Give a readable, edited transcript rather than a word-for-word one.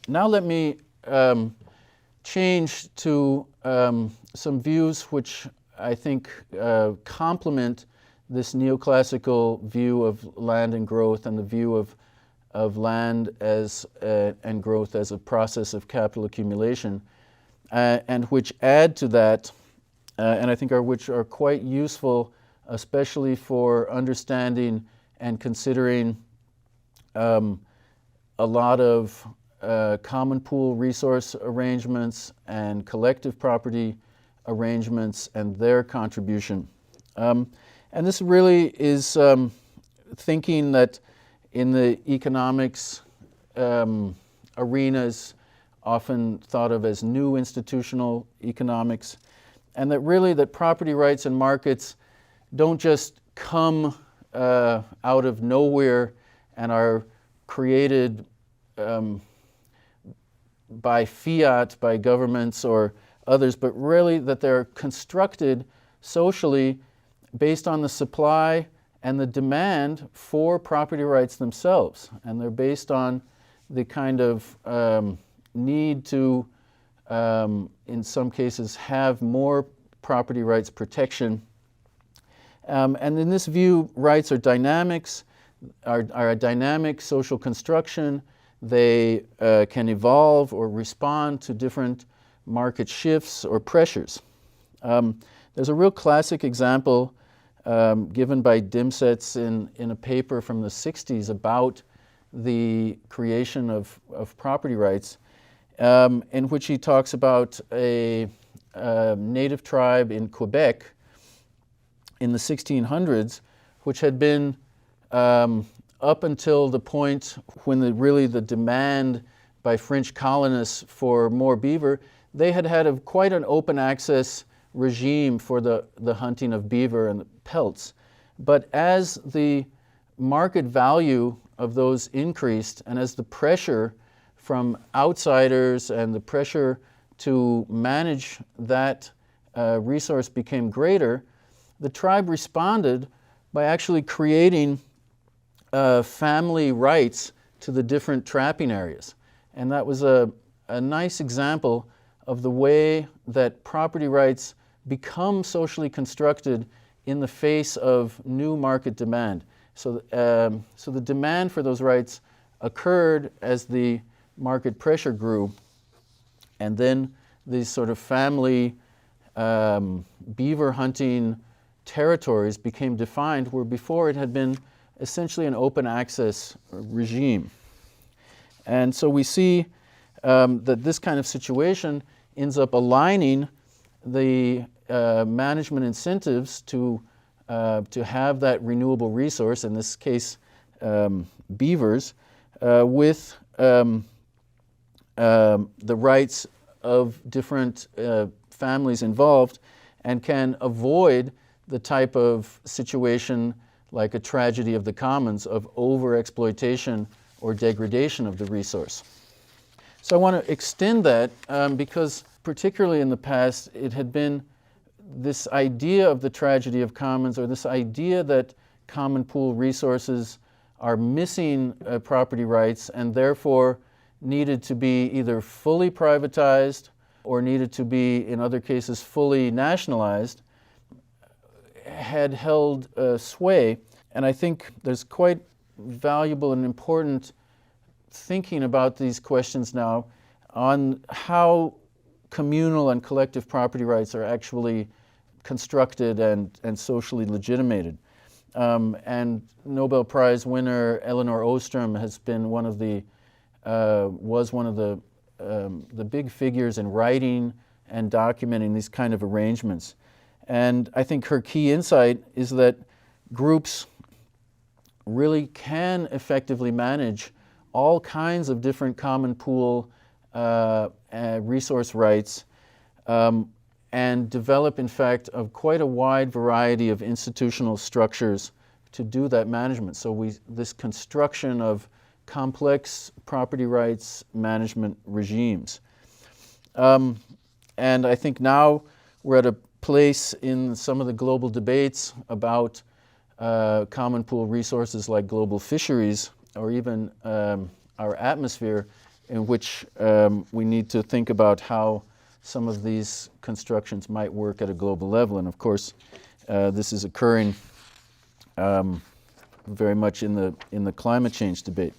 Now let me change to some views which I think complement this neoclassical view of land and growth and the view of land as and growth as a process of capital accumulation, and which add to that, and I think which are quite useful, especially for understanding and considering a lot of common pool resource arrangements and collective property arrangements and their contribution. And this really is thinking that in the economics arenas, often thought of as new institutional economics, and that really that property rights and markets don't just come out of nowhere and are created by fiat, by governments or others, but really that they're constructed socially based on the supply and the demand for property rights themselves. And they're based on the kind of need to, in some cases, have more property rights protection. And in this view, rights are dynamics, are a dynamic social construction. They can evolve or respond to different market shifts or pressures. There's a real classic example given by Dimsets in a paper from the 60s about the creation of property rights, in which he talks about a native tribe in Quebec in the 1600s, which had been up until the point when really the demand by French colonists for more beaver, they had quite an open access regime for the hunting of beaver and pelts. But as the market value of those increased and as the pressure from outsiders and the pressure to manage that resource became greater, the tribe responded by actually creating family rights to the different trapping areas. And that was a nice example of the way that property rights become socially constructed in the face of new market demand. So the demand for those rights occurred as the market pressure grew, and then these sort of family beaver hunting territories became defined where before it had been essentially an open access regime. And so we see that this kind of situation ends up aligning the management incentives to have that renewable resource, in this case beavers, with the rights of different families involved, and can avoid the type of situation like a tragedy of the commons of overexploitation or degradation of the resource. So I want to extend that because particularly in the past it had been this idea of the tragedy of commons, or this idea that common pool resources are missing property rights and therefore needed to be either fully privatized or needed to be, in other cases, fully nationalized, had held sway. And I think there's quite valuable and important thinking about these questions now on how communal and collective property rights are actually constructed and socially legitimated. And Nobel Prize winner Elinor Ostrom has been was one of the big figures in writing and documenting these kind of arrangements. And I think her key insight is that groups really can effectively manage all kinds of different common pool resource rights and develop, in fact, quite a wide variety of institutional structures to do that management. So this construction of complex property rights management regimes. And I think now we're at a place in some of the global debates about common pool resources like global fisheries or even our atmosphere, in which we need to think about how some of these constructions might work at a global level. And of course, this is occurring very much in the climate change debate.